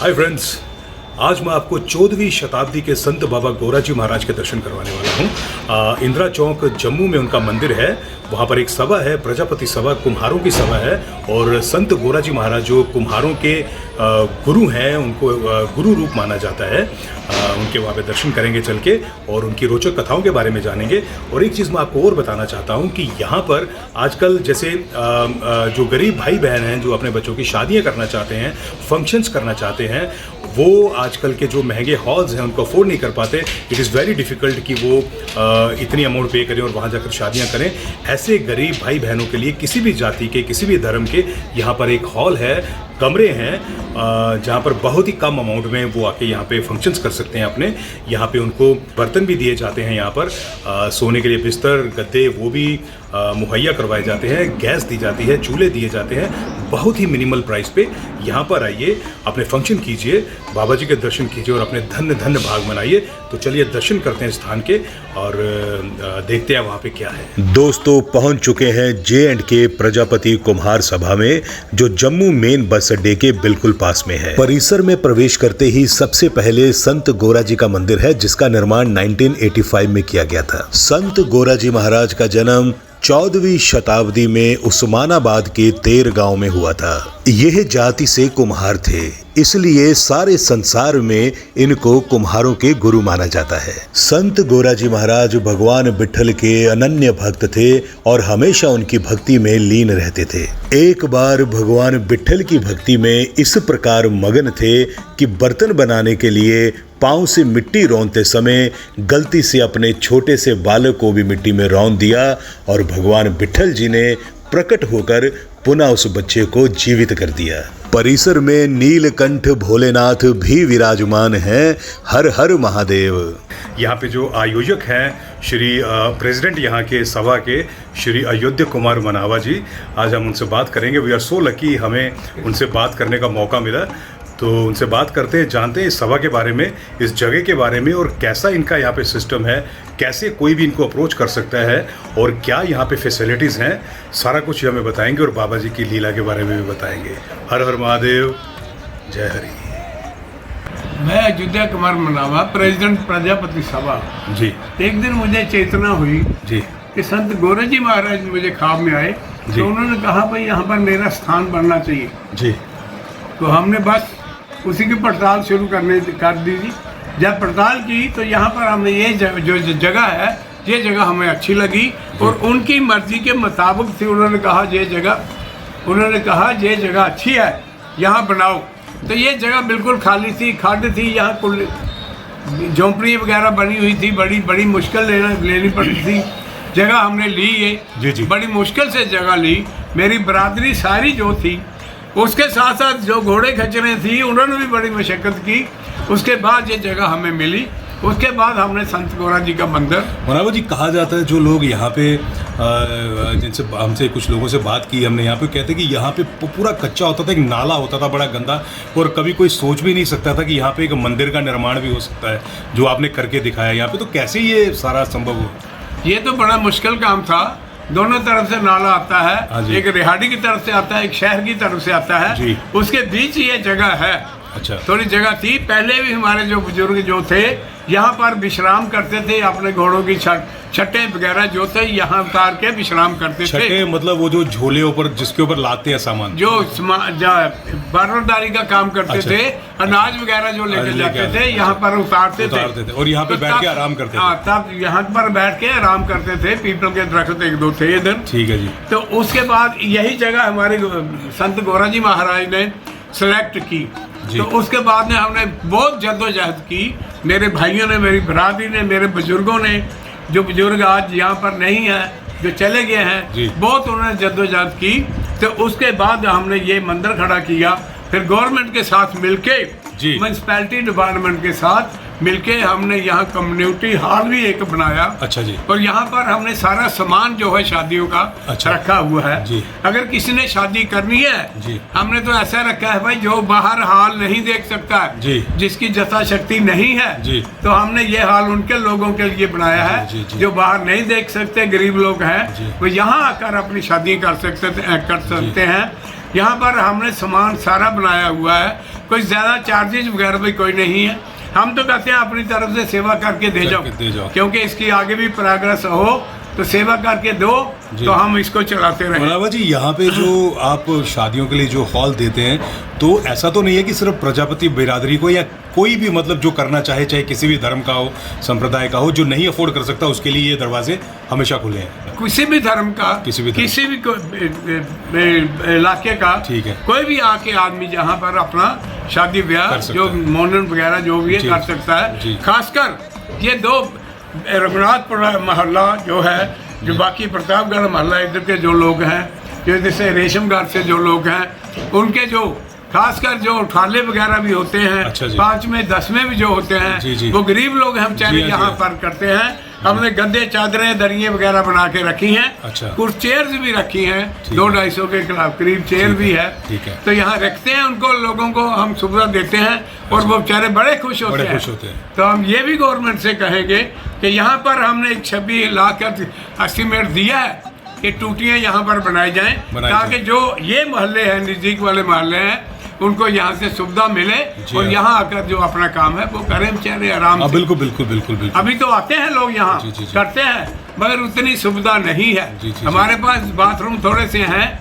Hi friends, आज मैं आपको 14वीं शताब्दी के संत बाबा गोराजी महाराज के दर्शन करवाने वाला हूँ। इंदिरा चौक जम्मू में उनका मंदिर है। वहाँ पर एक सभा है, प्रजापति सभा, कुम्हारों की सभा है। और संत गोराजी महाराज जो कुम्हारों के गुरु हैं, उनको गुरु रूप माना जाता है। उनके वहाँ पे दर्शन करेंगे चल के और उनकी रोचक कथाओं के बारे में जानेंगे। और एक चीज़ मैं आपको और बताना चाहता हूँ कि यहाँ पर आजकल जैसे जो गरीब भाई बहन हैं जो अपने बच्चों की शादियाँ करना चाहते हैं, फंक्शंस करना चाहते हैं, वो आजकल के जो महंगे हॉल्स हैं उनको अफोर्ड नहीं कर पाते। इट इज़ वेरी डिफ़िकल्ट कि वो इतनी अमाउंट पे करें और वहाँ जाकर शादियाँ करें। ऐसे गरीब भाई बहनों के लिए किसी भी जाति के, किसी भी धर्म के, यहाँ पर एक हॉल है, कमरे हैं जहाँ पर बहुत ही कम अमाउंट में वो आके यहाँ पे फंक्शंस कर सकते हैं अपने। यहाँ पे उनको बर्तन भी दिए जाते हैं, यहाँ पर सोने के लिए बिस्तर, गद्दे वो भी मुहैया करवाए जाते हैं, गैस दी जाती है, चूल्हे दिए जाते हैं बहुत ही मिनिमल प्राइस पे। यहाँ पर आइए, अपने फंक्शन कीजिए, बाबा जी के दर्शन कीजिए और अपने धन्य धन्य भाग मनाइए। तो चलिए दर्शन करते हैं स्थान के और देखते हैं वहाँ पे क्या है। दोस्तों, पहुँच चुके हैं J&K प्रजापति कुम्हार सभा में, जो जम्मू मेन बस अड्डे के बिल्कुल पास में है। परिसर में प्रवेश करते ही सबसे पहले संत गोराजी का मंदिर है, जिसका निर्माण 1985 में किया गया था। संत गोराजी महाराज का जन्म 14वीं शताब्दी में उस्मानाबाद के तेर गांव में हुआ था। यह जाति से कुम्हार थे, इसलिए सारे संसार में इनको कुम्हारों के गुरु माना जाता है। संत गोराजी महाराज भगवान विट्ठल के अनन्य भक्त थे और हमेशा उनकी भक्ति में लीन रहते थे। एक बार भगवान विट्ठल की भक्ति में इस प्रकार मगन थे कि बर्तन बनाने के लिए पांव से मिट्टी रौंदते समय गलती से अपने छोटे से बालक को भी मिट्टी में रौंद दिया और भगवान विट्ठल जी ने प्रकट होकर पुनः उस बच्चे को जीवित कर दिया। परिसर में नीलकंठ भोलेनाथ भी विराजमान हैं। हर हर महादेव। यहाँ पे जो आयोजक हैं श्री प्रेसिडेंट यहाँ के सभा के श्री अयोध्या कुमार मनावा जी, आज हम उनसे बात करेंगे। वी आर सो लकी, हमें उनसे बात करने का मौका मिला। तो उनसे बात करते हैं, जानते हैं इस सभा के बारे में, इस जगह के बारे में और कैसा इनका यहाँ पे सिस्टम है, कैसे कोई भी इनको अप्रोच कर सकता है और क्या यहाँ पे फैसिलिटीज़ हैं। सारा कुछ हमें बताएंगे और बाबा जी की लीला के बारे में भी बताएंगे। हर हर महादेव, जय हरि। मैं अयोध्या कुमार मनावा, प्रेसिडेंट प्रजापति सभा जी। एक दिन मुझे चेतना हुई जी कि संत गोराजी महाराज मुझे ख्वाब में आए। तो उन्होंने कहा भाई यहाँ पर मेरा स्थान बनना चाहिए जी। तो हमने बस उसी की पड़ताल शुरू कर दी थी। जब पड़ताल की तो यहाँ पर हमने ये जो जगह है, ये जगह हमें अच्छी लगी और उनकी मर्जी के मुताबिक थी। उन्होंने कहा ये जगह अच्छी है, यहाँ बनाओ। तो ये जगह बिल्कुल खाली थी, खड्ड थी, यहाँ कुल झोंपड़ी वगैरह बनी हुई थी। बड़ी मुश्किल लेनी पड़ी थी। जगह हमने ली ये जी। बड़ी मुश्किल से जगह ली। मेरी बरादरी सारी जो थी, उसके साथ साथ जो घोड़े खच्चरें थी, उन्होंने भी बड़ी मशक्क़त की। उसके बाद ये जगह हमें मिली। उसके बाद हमने संत गोराजी का मंदिर। मनावा जी, कहा जाता है जो लोग यहाँ पे जिनसे हमसे कुछ लोगों से बात की हमने, यहाँ पे कहते कि यहाँ पे पूरा कच्चा होता था, एक नाला होता था बड़ा गंदा, और कभी कोई सोच भी नहीं सकता था कि यहाँ पे एक मंदिर का निर्माण भी हो सकता है, जो आपने करके दिखाया यहाँ पे। तो कैसे ये सारा संभव हुआ? ये तो बड़ा मुश्किल काम था। दोनों तरफ से नाला आता है, एक रिहाड़ी की तरफ से आता है, एक शहर की तरफ से आता है। उसके बीच ये जगह है। अच्छा। थोड़ी जगह थी। पहले भी हमारे जो बुजुर्ग जो थे यहाँ पर विश्राम करते थे, अपने घोड़ों की छट्टे वगैरह जो थे यहाँ उतार के विश्राम करते थे। छट्टे मतलब वो जो झोले ऊपर जिसके ऊपर लाते हैं सामान, जो बारदारी का काम करते थे, अनाज वगैरह जो लेके जाते थे यहाँ पर उतारते थे और यहाँ पे बैठ के आराम करते थे। तब यहाँ पर बैठ के आराम करते थे। पीपल के दरख्त एक दो थे इधर। ठीक है जी। तो उसके बाद यही जगह हमारे संत गोराजी महाराज ने सेलेक्ट की। तो उसके बाद में हमने बहुत जद्दोजहद की। मेरे भाइयों ने, मेरी बरादरी ने, मेरे बुजुर्गों ने, जो बुजुर्ग आज यहाँ पर नहीं है, जो चले गए हैं, बहुत उन्होंने जद्दोजहद की। तो उसके बाद हमने ये मंदिर खड़ा किया। फिर गवर्नमेंट के साथ मिलके, म्यूनसिपैलिटी डिपार्टमेंट के साथ मिलके हमने यहाँ कम्युनिटी हॉल भी एक बनाया। अच्छा जी। और यहाँ पर हमने सारा सामान जो है शादियों का रखा हुआ है जी। अगर किसी ने शादी करनी है जी, हमने तो ऐसा रखा है भाई, जो बाहर हाल नहीं देख सकता जी, जिसकी यथाशक्ति नहीं है जी, तो हमने ये हाल उनके लोगों के लिए बनाया है जी, जी, जो बाहर नहीं देख सकते, गरीब लोग हैं, वो यहाँ आकर अपनी शादी कर सकते हैं। यहाँ पर हमने सामान सारा बनाया हुआ है। कोई ज़्यादा चार्जेस वगैरह भी कोई नहीं है। हम तो कहते हैं अपनी तरफ से सेवा करके दे जाओ, क्योंकि इसकी आगे भी प्रोग्रेस हो तो सेवा करके दो तो हम इसको चलाते रहें। मुनावा जी, यहाँ पे जो आप शादियों के लिए जो हॉल देते हैं, तो ऐसा तो नहीं है कि सिर्फ प्रजापति बिरादरी को या कोई भी मतलब जो करना चाहे, चाहे किसी भी धर्म का हो, संप्रदाय का हो, जो नहीं अफोर्ड कर सकता उसके लिए ये दरवाजे हमेशा खुले हैं? किसी भी धर्म का, किसी भी इलाके का, ठीक है, कोई भी आके आदमी जहाँ पर अपना शादी ब्याह जो मौनन वगैरह जो भी है कर सकता है। खासकर ये दो रघुनाथपुरा मोहल्ला जो है, जो बाकी प्रतापगढ़ मोहल्ला इधर के जो लोग हैं, जो जैसे रेशमगढ़ से जो लोग हैं, उनके जो खासकर जो उठाले वगैरह भी होते हैं, 5 में 10 में भी जो होते हैं, वो गरीब लोग हम चाहे यहाँ पर करते हैं। हमने गद्दे, चादरें, दरिये वगैरह बना के रखी हैं, कुछ चेयर्स भी रखी हैं, 200-250 के करीब चेयर भी है। तो यहाँ रखते हैं उनको, लोगों को हम सुविधा देते हैं और वो बेचारे बड़े खुश होते हैं। तो हम ये भी गवर्नमेंट से कहेंगे कि यहाँ पर हमने 26 लाख का एस्टीमेट दिया है कि टूटियाँ यहाँ पर बनाई जाएं, ताकि जो ये मोहल्ले हैं, नज़दीक वाले मोहल्ले हैं, उनको यहाँ से सुविधा मिले और यहाँ आकर जो अपना काम है वो करें बेचारे आराम से। बिल्कुल बिल्कुल बिल्कुल बिल्कुल। अभी तो आते हैं लोग यहाँ करते हैं, मगर उतनी सुविधा नहीं है। हमारे पास बाथरूम थोड़े से हैं,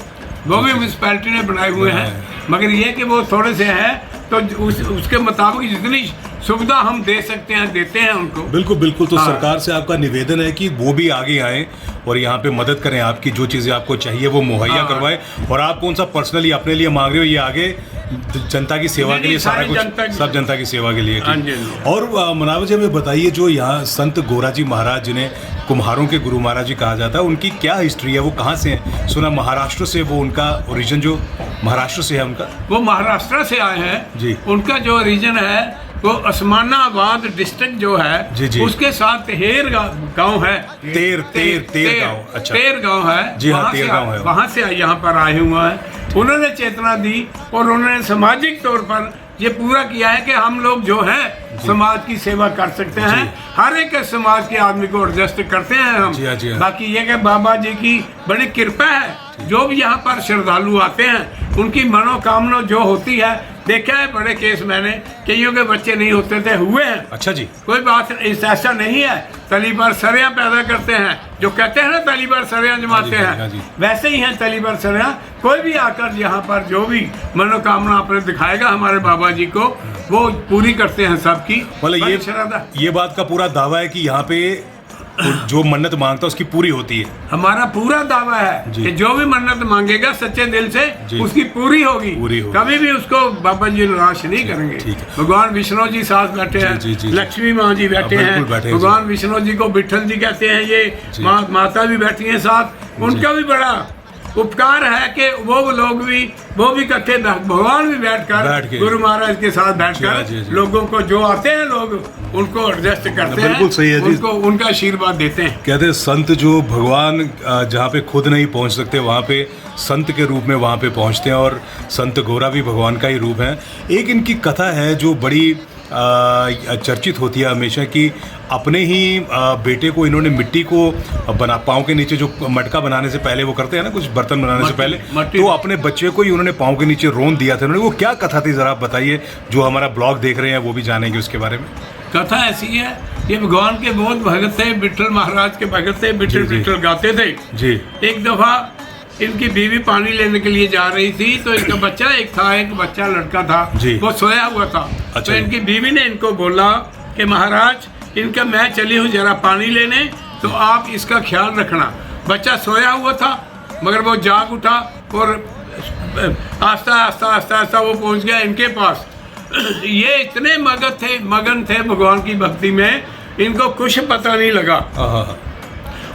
वो भी म्यूनसिपैलिटी ने बनाए हुए हैं, मगर ये कि वो थोड़े से हैं, तो उसके मुताबिक जितनी सुविधा हम दे सकते हैं देते हैं उनको। बिल्कुल बिल्कुल। तो सरकार से आपका निवेदन है कि वो भी आगे आए और यहाँ पे मदद करें, आपकी जो चीज़ें आपको चाहिए वो मुहैया करवाए। और आप कौन सा पर्सनली अपने लिए मांग रहे हो, ये आगे जनता की सेवा के लिए, सारा कुछ सब जनता की सेवा के लिए। और मुनावा जी, हमें बताइए, जो यहाँ संत गोराजी महाराज जिन्हें कुम्हारों के गुरु महाराज जी कहा जाता है, उनकी क्या हिस्ट्री है? वो कहाँ से हैं? सुना महाराष्ट्र से, वो उनका ओरिजिन जो महाराष्ट्र से है उनका? वो महाराष्ट्र से आए हैं जी। उनका जो ओरिजिन है वो उस्मानाबाद डिस्ट्रिक्ट जो है जी, उसके साथ तेर गांव है। तेर गांव, अच्छा, तेर गांव है जी हाँ, तेर गांव है। वहाँ से यहाँ पर आए हुए हैं। उन्होंने चेतना दी और उन्होंने सामाजिक तौर पर ये पूरा किया है कि हम लोग जो हैं समाज की सेवा कर सकते हैं, हर एक समाज के आदमी को एडजस्ट करते हैं हम। जी बाकी ये कि बाबा जी की बड़ी कृपा है, जो भी यहाँ पर श्रद्धालु आते हैं उनकी मनोकामना जो होती है, देखा है बड़े केस मैंने, कईयों के बच्चे नहीं होते थे, हुए हैं। अच्छा जी, कोई बात ऐसा नहीं है। तली पर सरियाँ पैदा करते हैं, जो कहते हैं ना तली पर सरियाँ जमाते हैं, वैसे ही हैं तली पर सरियाँ। कोई भी आकर यहाँ पर जो भी मनोकामना अपने दिखाएगा हमारे बाबा जी को, वो पूरी करते हैं सबकी। मतलब ये बात का पूरा दावा है कि यहाँ पे जो मन्नत मांगता है उसकी पूरी होती है। हमारा पूरा दावा है कि जो भी मन्नत मांगेगा सच्चे दिल से उसकी पूरी होगी। कभी भी उसको बाबा जी निराश नहीं करेंगे। भगवान विष्णु जी साथ बैठे हैं, लक्ष्मी माँ जी बैठे हैं, भगवान विष्णु जी को विठल जी कहते हैं, ये माता भी बैठी है साथ। उनका भी बड़ा उपकार है कि वो लोग भी, वो भी इकट्ठे, भगवान भी बैठकर गुरु महाराज के साथ बैठकर लोगों को, जो आते हैं लोग, उनको एडजस्ट करते हैं। बिल्कुल सही है जी, उनको उनका आशीर्वाद देते हैं। कहते हैं संत जो भगवान जहाँ पे खुद नहीं पहुँच सकते, वहाँ पे संत के रूप में वहाँ पे पहुँचते हैं, और संत गोरा भी भगवान का ही रूप है। एक इनकी कथा है जो बड़ी चर्चित होती है हमेशा, कि अपने ही बेटे को इन्होंने मिट्टी को बना, पाँव के नीचे जो मटका बनाने से पहले वो करते हैं ना, कुछ बर्तन बनाने से पहले, तो अपने बच्चे को ही उन्होंने पाँव के नीचे रोन दिया था उन्होंने। वो क्या कथा थी, ज़रा आप बताइए, जो हमारा ब्लॉग देख रहे हैं वो भी जानेंगे उसके बारे में। कथा ऐसी है, ये भगवान के बहुत भगत थे, विठल महाराज के भगत थे, विठल विठल गाते थे जी। एक दफ़ा इनकी बीवी पानी लेने के लिए जा रही थी, तो इनका बच्चा एक बच्चा लड़का था, वो सोया हुआ था। अच्छा। तो इनकी बीवी ने इनको बोला कि महाराज, इनका मैं चली हूँ जरा पानी लेने, तो आप इसका ख्याल रखना। बच्चा सोया हुआ था, मगर वो जाग उठा और आस्ता आस्ता आस्ता आस्ता वो पहुँच गया इनके पास। ये इतने मगन थे भगवान की भक्ति में, इनको कुछ पता नहीं लगा।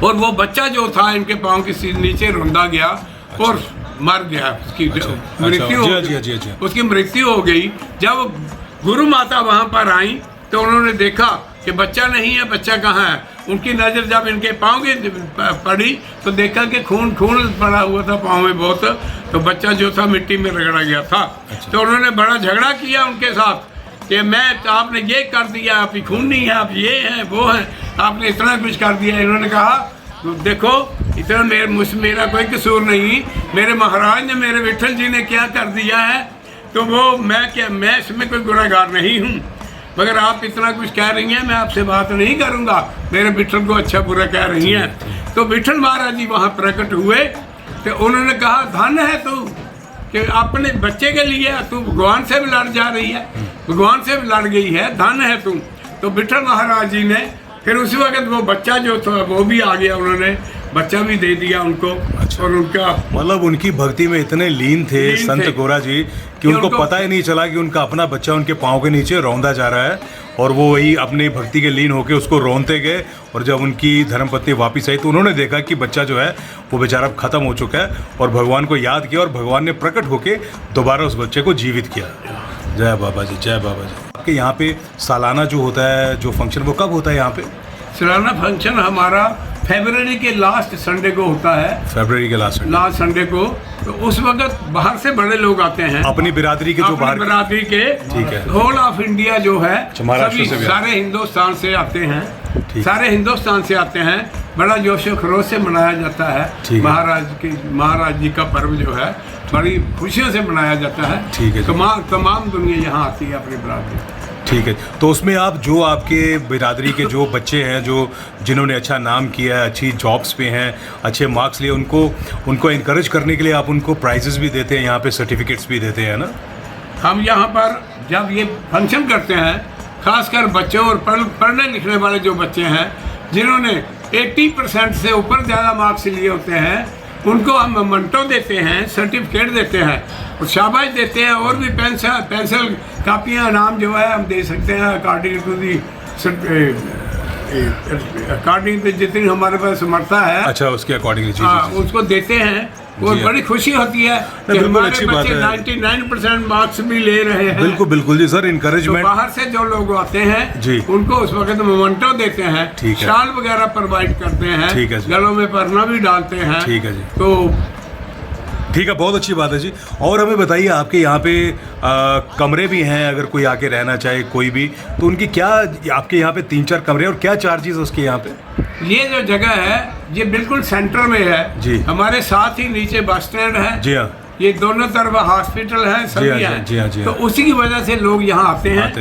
और वो बच्चा जो था इनके पाँव के नीचे रुंधा गया और मर गया, उसकी मृत्यु हो गई। जब गुरु माता वहाँ पर आई तो उन्होंने देखा कि बच्चा नहीं है, बच्चा कहाँ है। उनकी नज़र जब इनके पाँव की पड़ी तो देखा कि खून पड़ा हुआ था पाँव में बहुत, तो बच्चा जो था मिट्टी में रगड़ा गया था। तो उन्होंने बड़ा झगड़ा किया उनके साथ कि आपने ये कर दिया, आप खून नहीं है, आप ये हैं वो हैं, आपने इतना कुछ कर दिया। इन्होंने कहा देखो, इतना मेरा कोई कसूर नहीं, मेरे महाराज ने, मेरे विठल जी ने क्या कर दिया है। तो वो मैं इसमें कोई गुनहगार नहीं हूँ, मगर आप इतना कुछ कह रही हैं, मैं आपसे बात नहीं करूँगा, मेरे विठल को अच्छा बुरा कह रही हैं। तो विठल महाराज जी वहाँ प्रकट हुए, तो उन्होंने कहा धन है तू कि अपने बच्चे के लिए तू भगवान से भी लड़ जा रही है, भगवान से भी लड़ गई है, धन है तू। तो विठल महाराज जी ने फिर उसी वक्त वो बच्चा जो था वो भी आ गया, उन्होंने बच्चा भी दे दिया उनको। अच्छा। और उनका मतलब उनकी भक्ति में इतने लीन थे संत गोरा जी कि उनको पता ही नहीं चला कि उनका अपना बच्चा उनके पाँव के नीचे रौंदा जा रहा है, और वो वही अपनी भक्ति के लीन होकर उसको रोनते गए। और जब उनकी धर्मपत्नी वापस आई तो उन्होंने देखा कि बच्चा जो है वो बेचारा ख़त्म हो चुका है, और भगवान को याद किया और भगवान ने प्रकट होकर दोबारा उस बच्चे को जीवित किया। जय बाबा जी, जय बाबा जी। आपके यहाँ पे सालाना जो होता है जो फंक्शन, वो कब होता है यहाँ पे? सालाना फंक्शन हमारा फरवरी के लास्ट संडे को होता है। फरवरी के लास्ट संडे को। तो उस वक्त बाहर से बड़े लोग आते हैं, अपनी बिरादरी के जो बाहर बिरादरी के, ठीक है, होल ऑफ इंडिया जो है, महाराष्ट्र से सारे हिंदुस्तान से आते हैं, सारे हिंदुस्तान से आते हैं। बड़ा जोशो खरोश से मनाया जाता है। महाराज जी का पर्व जो है बड़ी खुशियों से मनाया जाता है। ठीक है, तमाम दुनिया यहाँ आती है अपनी बिरादरी। ठीक है। तो उसमें आप जो आपके बिरादरी के जो बच्चे हैं जो जिन्होंने अच्छा नाम किया है, अच्छी जॉब्स पे हैं, अच्छे मार्क्स लिए, उनको इनकरेज करने के लिए आप उनको प्राइजेस भी देते हैं, यहाँ पे सर्टिफिकेट्स भी देते हैं ना? हम यहाँ पर जब ये फंक्शन करते हैं, खासकर बच्चों और पढ़ने लिखने वाले जो बच्चे हैं जिन्होंने 80% से ऊपर ज़्यादा मार्क्स लिए होते हैं, उनको हम मोमेंटो देते हैं, सर्टिफिकेट देते हैं और शाबाश देते हैं, और भी पेंसिल कापियाँ नाम जो है हम दे सकते हैं अकॉर्डिंग टू जितनी हमारे पास समर्था है। अच्छा, उसके अकॉर्डिंग उसको देते हैं और बड़ी खुशी होती है कि हमारे बच्चे 99% मार्क्स भी ले रहे हैं। बिल्कुल बिल्कुल जी सर, इनकरेजमेंट। तो बाहर से जो लोग आते हैं जी, उनको उस वक्त मोमेंटो देते हैं, शाल वगैरह प्रोवाइड करते हैं, गलों में परना भी डालते हैं। ठीक है जी। तो ठीक है, बहुत अच्छी बात है जी। और हमें बताइए, आपके यहाँ पे कमरे भी हैं, अगर कोई आके रहना चाहे कोई भी, तो उनकी क्या, आपके यहाँ पे 3-4 कमरे, और क्या चार्जेस उसके यहाँ पे? ये जो जगह है ये बिल्कुल सेंटर में है जी, हमारे साथ ही नीचे बस स्टैंड है जी हाँ, ये दोनों तरफ हॉस्पिटल है, सभी हैं जी हाँ, तो उसी की वजह से लोग यहाँ आते हैं,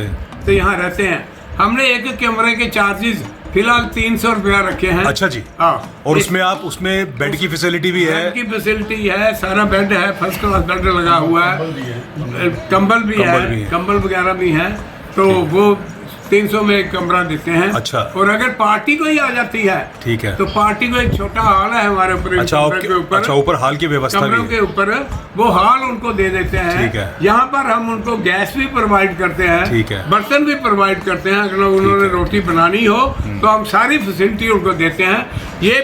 तो यहाँ रहते हैं। हमने एक कमरे के चार्जेस फिलहाल 300 रुपया रखे हैं। अच्छा जी। हाँ, और उसमें बेड की फैसिलिटी भी है? बेड की फैसिलिटी है, सारा बेड है, फर्स्ट क्लास बेड लगा हुआ है, कंबल भी है, कंबल वगैरह भी है। तो वो 300 में एक कमरा देते हैं। अच्छा। और अगर पार्टी कोई आ जाती है, ठीक है, तो पार्टी को एक छोटा हॉल है हमारे ऊपर। अच्छा, ऊपर हॉल की व्यवस्था भी है, कमरों के ऊपर वो हॉल उनको दे देते हैं। ठीक है। यहाँ पर हम उनको गैस भी प्रोवाइड करते हैं, ठीक है, बर्तन भी प्रोवाइड करते हैं, अगर उन्होंने रोटी बनानी हो तो हम सारी फैसिलिटी उनको देते हैं। ये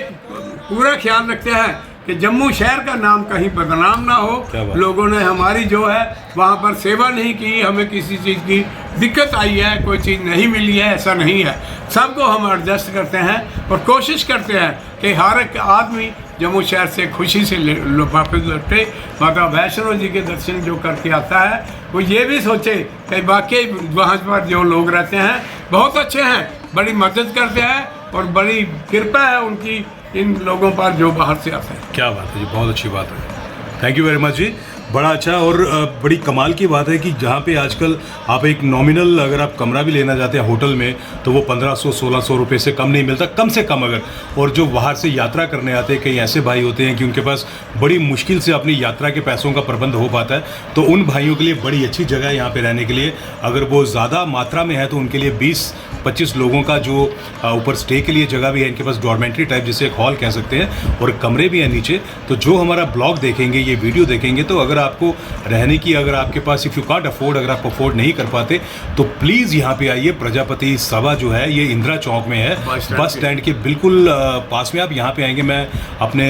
पूरा ख्याल रखते हैं कि जम्मू शहर का नाम कहीं बदनाम ना हो। लोगों ने हमारी जो है वहाँ पर सेवा नहीं की, हमें किसी चीज़ की दिक्कत आई है, कोई चीज़ नहीं मिली है, ऐसा नहीं है। सबको हम एडजस्ट करते हैं और कोशिश करते हैं कि हर एक आदमी जम्मू शहर से खुशी से वापस लौटे। माता वैष्णो जी के दर्शन जो करके आता है वो ये भी सोचे कि वाकई वहाँ पर जो लोग रहते हैं बहुत अच्छे हैं, बड़ी मदद करते हैं और बड़ी कृपा है उनकी इन लोगों पर जो बाहर से आते हैं। क्या बात है जी, बहुत अच्छी बात है। थैंक यू वेरी मच जी, बड़ा अच्छा। और बड़ी कमाल की बात है कि जहाँ पे आजकल आप एक नॉमिनल अगर आप कमरा भी लेना चाहते हैं होटल में तो वो 1500-1600 रुपये से कम नहीं मिलता, कम से कम अगर। और जो बाहर से यात्रा करने आते हैं, कई ऐसे भाई होते हैं कि उनके पास बड़ी मुश्किल से अपनी यात्रा के पैसों का प्रबंध हो पाता है, तो उन भाइयों के लिए बड़ी अच्छी जगह है यहाँ पर रहने के लिए। अगर वो ज़्यादा मात्रा में है तो उनके लिए 20-25 लोगों का जो ऊपर स्टे के लिए जगह भी है, इनके पास डॉर्मेंट्री टाइप जिसे एक हॉल कह सकते हैं, और कमरे भी हैं नीचे। तो जो हमारा ब्लॉग देखेंगे, ये वीडियो देखेंगे, तो अगर आपको रहने की, अगर आपके पास इफ़ यू कांट अफोर्ड, अगर आप अफोर्ड नहीं कर पाते तो प्लीज़ यहाँ पे आइए। प्रजापति सभा जो है ये इंदिरा चौक में है, बस स्टैंड के बिल्कुल पास में। आप यहाँ पे आएंगे, मैं अपने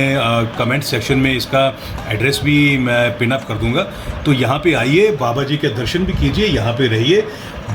कमेंट सेक्शन में इसका एड्रेस भी मैं पिन अप कर दूँगा। तो यहाँ पे आइए, बाबा जी के दर्शन भी कीजिए, यहाँ पे रहिए।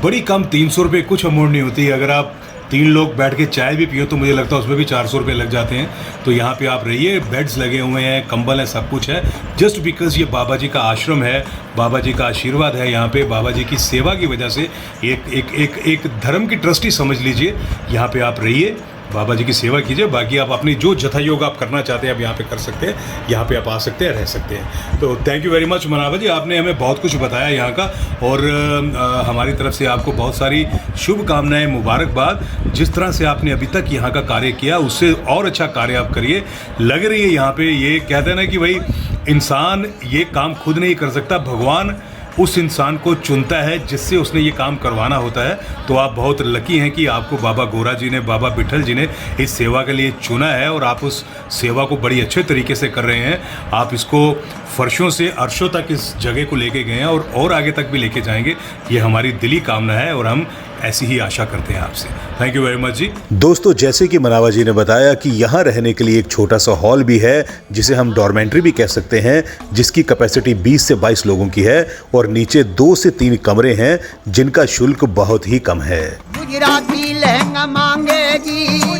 बड़ी कम 300 रुपये कुछ अमाउंट नहीं होती। अगर आप 3 लोग बैठ के चाय भी पियो तो मुझे लगता है उसमें भी 400 रुपये लग जाते हैं। तो यहाँ पे आप रहिए, बेड्स लगे हुए हैं, कंबल है, सब कुछ है, जस्ट बिकॉज ये बाबा जी का आश्रम है, बाबा जी का आशीर्वाद है यहाँ पे, बाबा जी की सेवा की वजह से एक धर्म की ट्रस्टी समझ लीजिए। यहाँ पे आप रहिए बाबा जी की सेवा कीजिए। बाकी आप अपनी जो जथा योग आप करना चाहते हैं आप यहाँ पे कर सकते हैं, यहाँ पे आप आ सकते हैं, रह सकते हैं। तो थैंक यू वेरी मच मनावा जी, आपने हमें बहुत कुछ बताया यहाँ का, और हमारी तरफ से आपको बहुत सारी शुभकामनाएं, मुबारकबाद। जिस तरह से आपने अभी तक यहाँ का कार्य किया उससे और अच्छा कार्य आप करिए। लग रही है यहाँ पे, ये कहते हैं ना कि भाई इंसान ये काम खुद नहीं कर सकता, भगवान उस इंसान को चुनता है जिससे उसने ये काम करवाना होता है। तो आप बहुत लकी हैं कि आपको बाबा गोरा जी ने, बाबा विठल जी ने इस सेवा के लिए चुना है, और आप उस सेवा को बड़ी अच्छे तरीके से कर रहे हैं। आप इसको फर्शों से अर्शों तक इस जगह को लेके गए हैं और आगे तक भी लेके जाएंगे। ये हमारी दिली कामना है और हम ऐसी ही आशा करते हैं आपसे। थैंक यू वेरी मच जी। दोस्तों, जैसे कि मनावा जी ने बताया कि यहाँ रहने के लिए एक छोटा सा हॉल भी है, जिसे हम डॉर्मेंट्री भी कह सकते हैं, जिसकी कैपेसिटी 20 से 22 लोगों की है, और नीचे 2 से 3 कमरे हैं जिनका शुल्क बहुत ही कम है। गुजराती लहंगा मांगेगी।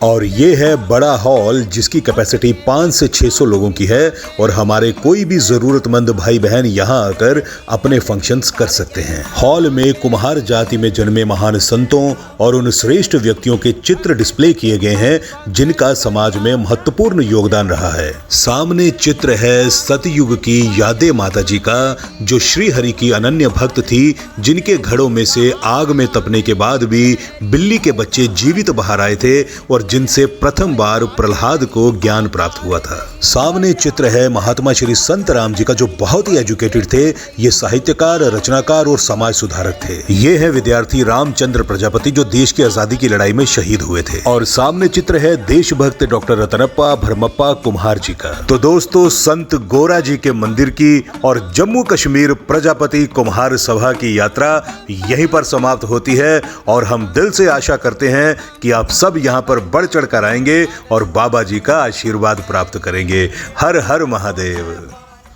और ये है बड़ा हॉल जिसकी कैपेसिटी 5 से 600 लोगों की है, और हमारे कोई भी जरूरतमंद भाई बहन यहाँ आकर अपने फंक्शंस कर सकते हैं। हॉल में कुम्हार जाति में जन्मे महान संतों और उन श्रेष्ठ व्यक्तियों के चित्र डिस्प्ले किए गए हैं जिनका समाज में महत्वपूर्ण योगदान रहा है। सामने चित्र है सतयुग की यादे माता जी का, जो श्री हरि की अनन्य भक्त थी, जिनके घड़ों में से आग में तपने के बाद भी बिल्ली के बच्चे जीवित बाहर आए थे, और जिनसे प्रथम बार प्रहलाद को ज्ञान प्राप्त हुआ था। सामने चित्र है महात्मा श्री संत राम जी का, जो बहुत ही एजुकेटेड थे। ये साहित्यकार, रचनाकार और समाज सुधारक थे। ये है विद्यार्थी रामचंद्र प्रजापति, जो देश की आजादी की लड़ाई में शहीद हुए थे। और सामने चित्र है देशभक्त डॉक्टर रतनप्पा भरमप्पा कुम्हार जी का। तो दोस्तों, संत गोरा जी के मंदिर की और जम्मू कश्मीर प्रजापति कुम्हार सभा की यात्रा यहीं पर समाप्त होती है, और हम दिल से आशा करते हैं कि आप सब यहाँ पर बढ़ चढ़ कर आएंगे और बाबा जी का आशीर्वाद प्राप्त करेंगे। हर हर महादेव।